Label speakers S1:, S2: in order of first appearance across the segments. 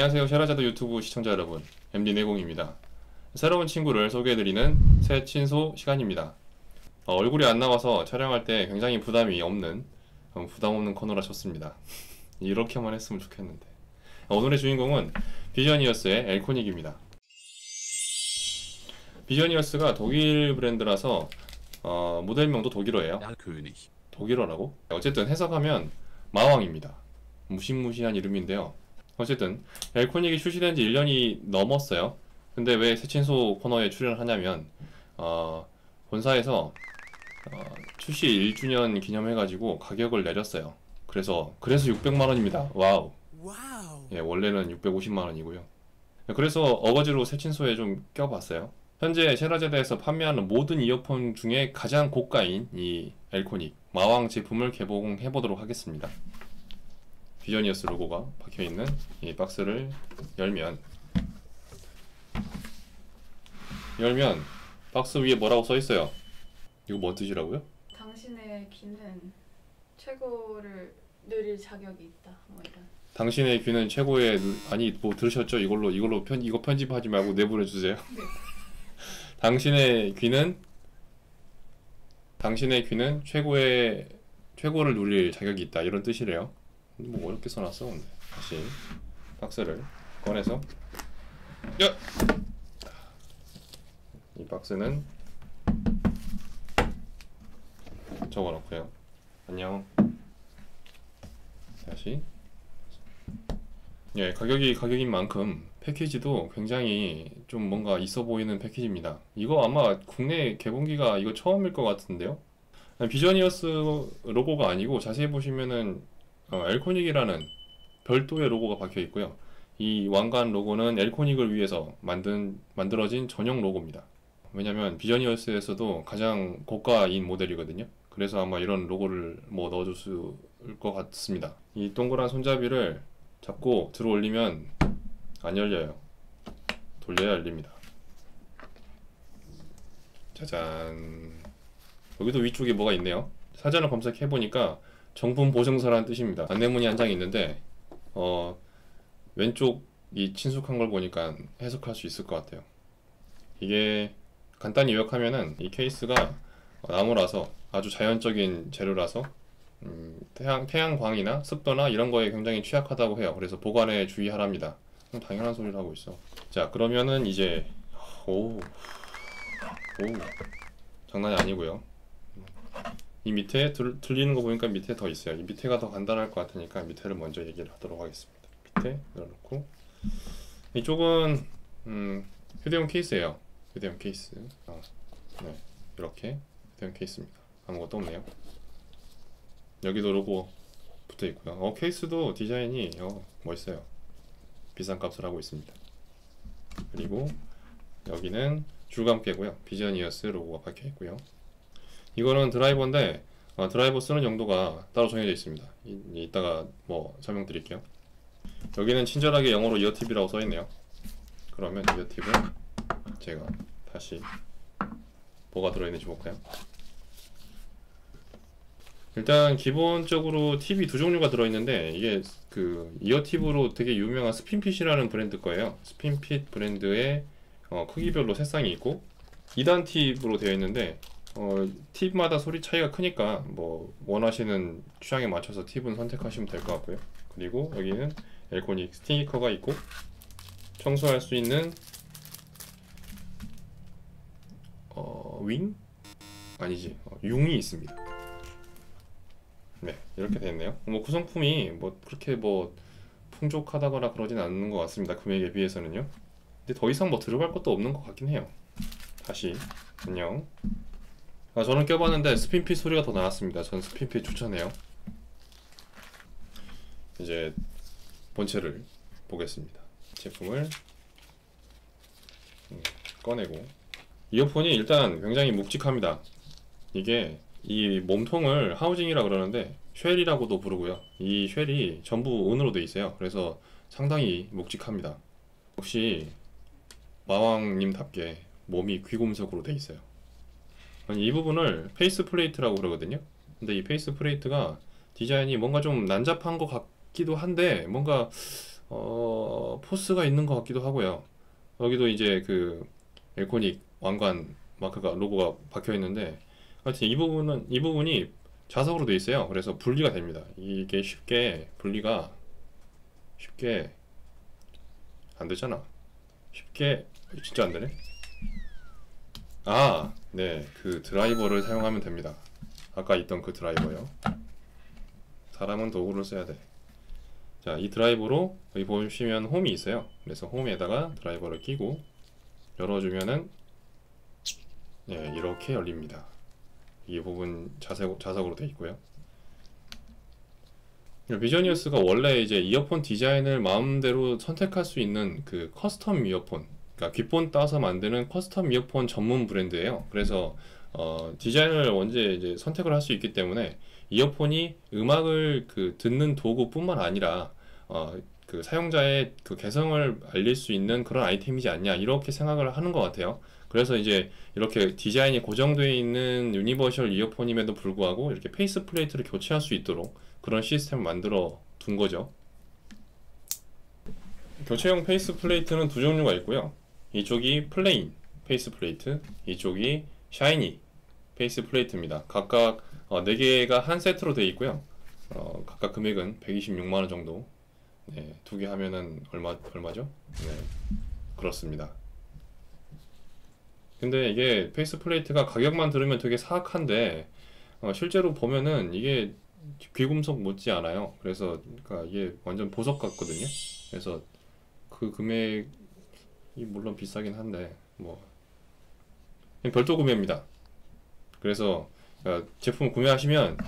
S1: 안녕하세요. 샤라자드 유튜브 시청자 여러분, MD 내공입니다. 새로운 친구를 소개해드리는 새 친소 시간입니다. 얼굴이 안 나와서 촬영할 때 굉장히 부담이 없는 부담 없는 코너라 좋습니다. 이렇게만 했으면 좋겠는데. 오늘의 주인공은 비저니어스의 엘코닉입니다. 비저니어스가 독일 브랜드라서 모델명도 독일어예요. 독일어라고? 어쨌든 해석하면 마왕입니다. 무시무시한 이름인데요. 어쨌든 엘코닉이 출시된 지 1년이 넘었어요. 근데 왜 새친소 코너에 출연을 하냐면 본사에서 출시 1주년 기념해가지고 가격을 내렸어요. 그래서 600만원입니다. 와우. 예, 원래는 650만원이고요. 그래서 어거지로 새친소에 좀 껴봤어요. 현재 샤라자드에서 판매하는 모든 이어폰 중에 가장 고가인 이 엘코닉 마왕 제품을 개봉해보도록 하겠습니다. 비저니어스 로고가 박혀있는 이 박스를 열면 박스 위에 뭐라고 써있어요? 이거 뭔 뜻이라고요?
S2: 당신의 귀는 최고를 누릴 자격이 있다. 뭐 이런.
S1: 당신의 귀는 최고의 아니 뭐 들으셨죠? 이거 편집하지 말고 내보내주세요.
S2: 네.
S1: 당신의 귀는 최고를 누릴 자격이 있다 이런 뜻이래요. 뭐 어렵게 써놨어. 근데 다시 박스를 꺼내서 이 박스는 적어놓고요. 안녕. 다시 예, 가격인 만큼 패키지도 굉장히 좀 뭔가 있어 보이는 패키지입니다. 이거 아마 국내 개봉기가 이거 처음일 것 같은데요. 비저니어스 로고가 아니고 자세히 보시면은 엘코닉이라는 별도의 로고가 박혀 있고요. 이 왕관 로고는 엘코닉을 위해서 만들어진 전용 로고입니다. 왜냐면 비저니어스에서도 가장 고가인 모델이거든요. 그래서 아마 이런 로고를 뭐 넣어줬을 것 같습니다. 이 동그란 손잡이를 잡고 들어 올리면 안 열려요. 돌려야 열립니다. 짜잔. 여기도 위쪽에 뭐가 있네요. 사전을 검색해보니까 정품 보증서라는 뜻입니다. 안내문이 한 장 있는데 왼쪽이 친숙한 걸 보니까 해석할 수 있을 것 같아요. 이게 간단히 요약하면은 이 케이스가 나무라서 아주 자연적인 재료라서 태양광이나 습도나 이런 거에 굉장히 취약하다고 해요. 그래서 보관에 주의하랍니다. 당연한 소리를 하고 있어. 자, 그러면은 이제 오 장난이 아니고요. 이 밑에 들리는 거 보니까 밑에 더 있어요. 이 밑에가 더 간단할 것 같으니까 밑에를 먼저 얘기를 하도록 하겠습니다. 밑에 넣어놓고 이쪽은 휴대용 케이스예요. 휴대용 케이스. 네, 이렇게 휴대용 케이스입니다. 아무것도 없네요. 여기도 로고 붙어 있고요. 케이스도 디자인이 멋있어요. 비싼 값을 하고 있습니다. 그리고 여기는 줄감개고요. 비저니어스 로고가 박혀 있고요. 이거는 드라이버인데 드라이버 쓰는 용도가 따로 정해져 있습니다. 이따가 뭐 설명드릴게요. 여기는 친절하게 영어로 이어팁이라고 써있네요. 그러면 이어팁은 제가 다시 뭐가 들어있는지 볼까요? 일단 기본적으로 팁이 두 종류가 들어있는데 이게 그 이어팁으로 되게 유명한 스핀핏이라는 브랜드 거예요. 스핀핏 브랜드의 크기별로 색상이 있고 2단 팁으로 되어 있는데 팁마다 소리 차이가 크니까 뭐 원하시는 취향에 맞춰서 팁은 선택하시면 될 것 같고요. 그리고 여기는 엘코닉 스티커가 있고 청소할 수 있는 윙? 아니지 융이 있습니다. 네, 이렇게 되었네요. 뭐 구성품이 뭐 그렇게 뭐 풍족하다거나 그러진 않는 것 같습니다. 금액에 비해서는요. 근데 더 이상 뭐 들어갈 것도 없는 것 같긴 해요. 다시 안녕. 저는 껴봤는데 스핀핏 소리가 더 나왔습니다. 전 스핀핏 추천해요. 이제 본체를 보겠습니다. 제품을 꺼내고 이어폰이 일단 굉장히 묵직합니다. 이게 이 몸통을 하우징이라 그러는데 쉘이라고도 부르고요. 이 쉘이 전부 은으로 되어 있어요. 그래서 상당히 묵직합니다. 역시 마왕님답게 몸이 귀금속으로 되어 있어요. 이 부분을 페이스 플레이트라고 그러거든요. 근데 이 페이스 플레이트가 디자인이 뭔가 좀 난잡한 것 같기도 한데 뭔가 포스가 있는 것 같기도 하고요. 여기도 이제 그 엘코닉 왕관 마크가 로고가 박혀 있는데, 하여튼 이 부분이 자석으로 돼 있어요. 그래서 분리가 됩니다. 이게 쉽게 안 되잖아. 쉽게 진짜 안 되네. 아, 네, 그 드라이버를 사용하면 됩니다. 아까 있던 그 드라이버요. 사람은 도구를 써야 돼. 자, 이 드라이버로 여기 보시면 홈이 있어요. 그래서 홈에다가 드라이버를 끼고 열어주면은 예, 이렇게 열립니다. 이 부분 자석으로 되어 있고요. 비저니어스가 원래 이제 이어폰 디자인을 마음대로 선택할 수 있는 그 커스텀 이어폰, 그러니까 귓본 따서 만드는 커스텀 이어폰 전문 브랜드예요. 그래서 디자인을 언제 이제 선택을 할 수 있기 때문에 이어폰이 음악을 그 듣는 도구뿐만 아니라 그 사용자의 그 개성을 알릴 수 있는 그런 아이템이지 않냐, 이렇게 생각을 하는 것 같아요. 그래서 이제 이렇게 디자인이 고정되어 있는 유니버셜 이어폰임에도 불구하고 이렇게 페이스 플레이트를 교체할 수 있도록 그런 시스템을 만들어 둔 거죠. 교체용 페이스 플레이트는 두 종류가 있고요. 이쪽이 플레인 페이스 플레이트, 이쪽이 샤이니 페이스 플레이트입니다. 각각 4개가 한 세트로 되어 있고요. 각각 금액은 126만원 정도. 네, 두 개 하면은 얼마죠? 네, 그렇습니다. 근데 이게 페이스 플레이트가 가격만 들으면 되게 사악한데 실제로 보면은 이게 귀금속 못지 않아요. 그래서 그러니까 이게 완전 보석 같거든요. 그래서 그 금액이 물론 비싸긴 한데 뭐 별도 구매입니다. 그래서 제품 구매하시면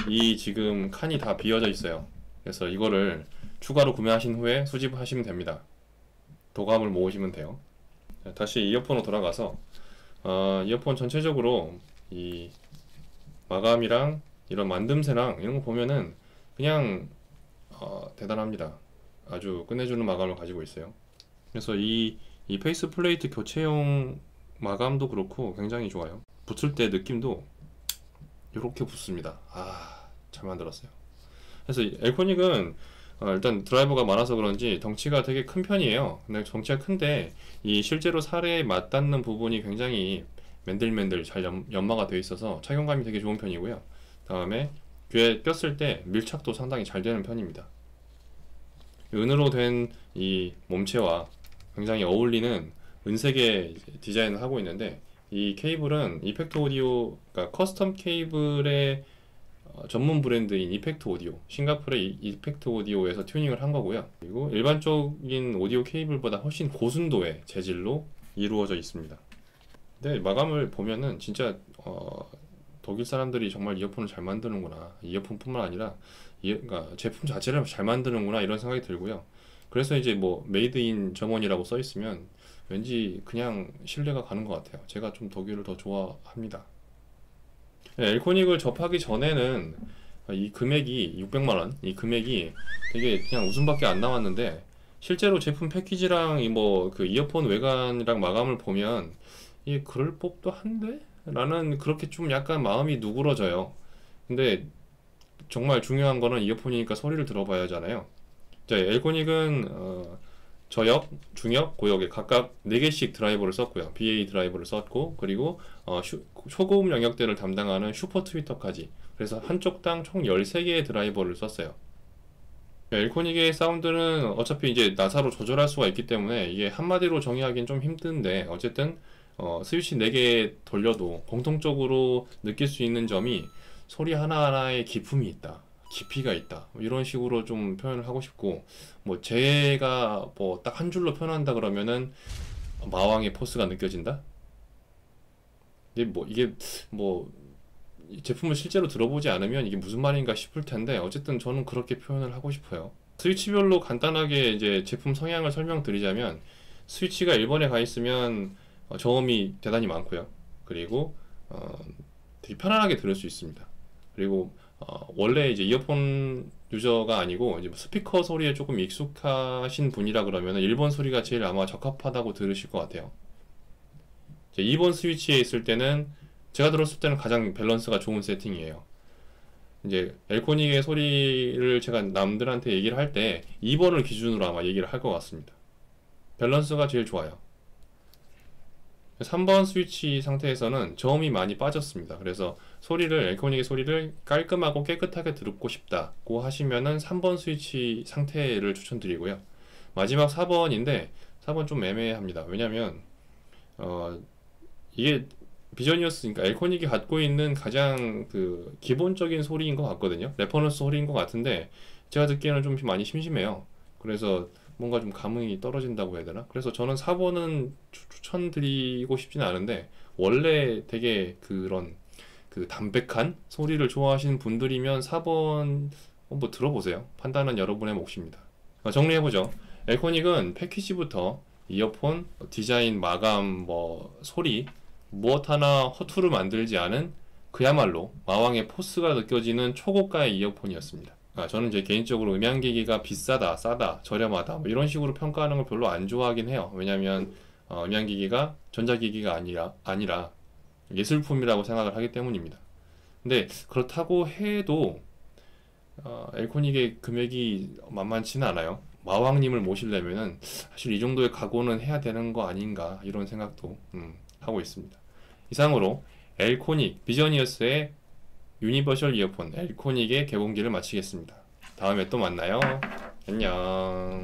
S1: 이 지금 칸이 다 비어져 있어요. 그래서 이거를 추가로 구매하신 후에 수집하시면 됩니다. 도감을 모으시면 돼요. 다시 이어폰으로 돌아가서 이어폰 전체적으로 이 마감이랑 이런 만듦새랑 이런 거 보면은 그냥 대단합니다. 아주 끝내주는 마감을 가지고 있어요. 그래서 이 페이스 플레이트 교체용 마감도 그렇고 굉장히 좋아요. 붙을 때 느낌도 이렇게 붙습니다. 잘 만들었어요. 그래서 엘코닉은 일단 드라이버가 많아서 그런지 덩치가 되게 큰 편이에요. 근데 덩치가 큰데 이 실제로 살에 맞닿는 부분이 굉장히 맨들맨들 잘 연마가 되어 있어서 착용감이 되게 좋은 편이고요. 다음에 귀에 꼈을 때 밀착도 상당히 잘 되는 편입니다. 은으로 된 이 몸체와 굉장히 어울리는 은색의 디자인을 하고 있는데, 이 케이블은 이펙트 오디오, 그러니까 커스텀 케이블의 전문 브랜드인 이펙트 오디오, 싱가포르의 이펙트 오디오에서 튜닝을 한 거고요. 그리고 일반적인 오디오 케이블보다 훨씬 고순도의 재질로 이루어져 있습니다. 근데 마감을 보면은 진짜 독일 사람들이 정말 이어폰을 잘 만드는구나, 이어폰뿐만 아니라 그러니까 제품 자체를 잘 만드는구나, 이런 생각이 들고요. 그래서 이제 뭐 메이드 인 저머니라고 써 있으면 왠지 그냥 신뢰가 가는 것 같아요. 제가 좀 독일을 더 좋아합니다. 엘코닉을 접하기 전에는 이 금액이 600만원, 이 금액이 되게 그냥 웃음밖에 안 나왔는데, 실제로 제품 패키지랑 그 이어폰 외관이랑 마감을 보면 이게 그럴 법도 한데? 라는, 그렇게 좀 약간 마음이 누그러져요. 근데 정말 중요한 거는 이어폰이니까 소리를 들어봐야 하잖아요. 자, 엘코닉은 저역, 중역, 고역에 각각 4개씩 드라이버를 썼고요. BA 드라이버를 썼고, 그리고 초고음 영역대를 담당하는 슈퍼 트위터까지, 그래서 한쪽당 총 13개의 드라이버를 썼어요. 엘코닉의 사운드는 어차피 이제 나사로 조절할 수가 있기 때문에 이게 한마디로 정의하기는 좀 힘든데, 어쨌든 스위치 4개 돌려도 공통적으로 느낄 수 있는 점이 소리 하나하나에 기품이 있다, 깊이가 있다, 이런 식으로 좀 표현을 하고 싶고, 뭐 제가 뭐 딱 한 줄로 표현한다 그러면은 마왕의 포스가 느껴진다. 근데 뭐 이게 뭐 제품을 실제로 들어보지 않으면 이게 무슨 말인가 싶을 텐데, 어쨌든 저는 그렇게 표현을 하고 싶어요. 스위치별로 간단하게 이제 제품 성향을 설명드리자면, 스위치가 1번에 가 있으면 저음이 대단히 많고요. 그리고 되게 편안하게 들을 수 있습니다. 그리고 원래 이제 이어폰 유저가 아니고 이제 스피커 소리에 조금 익숙하신 분이라 그러면 1번 소리가 제일 아마 적합하다고 들으실 것 같아요. 이제 2번 스위치에 있을 때는 제가 들었을 때는 가장 밸런스가 좋은 세팅이에요. 이제 엘코닉의 소리를 제가 남들한테 얘기를 할 때 2번을 기준으로 아마 얘기를 할 것 같습니다. 밸런스가 제일 좋아요. 3번 스위치 상태에서는 저음이 많이 빠졌습니다. 그래서 엘코닉의 소리를 깔끔하고 깨끗하게 듣고 싶다고 하시면은 3번 스위치 상태를 추천드리고요. 마지막 4번인데 4번 좀 애매합니다. 왜냐면 이게 비전이어스, 그러니까 엘코닉이 갖고 있는 가장 그 기본적인 소리인 것 같거든요. 레퍼런스 소리인 것 같은데 제가 듣기에는 좀 많이 심심해요. 그래서 뭔가 좀 감흥이 떨어진다고 해야 되나? 그래서 저는 4번은 추천드리고 싶진 않은데, 원래 되게 그런 그 담백한 소리를 좋아하시는 분들이면 4번 한번 들어보세요. 판단은 여러분의 몫입니다. 정리해보죠. 엘코닉은 패키지부터 이어폰, 디자인, 마감, 소리 무엇 하나 허투루 만들지 않은 그야말로 마왕의 포스가 느껴지는 초고가의 이어폰이었습니다. 저는 제 개인적으로 음향기기가 비싸다, 싸다, 저렴하다 뭐 이런 식으로 평가하는 걸 별로 안 좋아하긴 해요. 왜냐면 음향기기가 전자기기가 아니라 예술품이라고 생각을 하기 때문입니다. 근데 그렇다고 해도 엘코닉의 금액이 만만치는 않아요. 마왕님을 모시려면은 사실 이 정도의 각오는 해야 되는 거 아닌가, 이런 생각도 하고 있습니다. 이상으로 엘코닉 비저니어스의 유니버셜 이어폰 엘코닉의 개봉기를 마치겠습니다. 다음에 또 만나요. 안녕.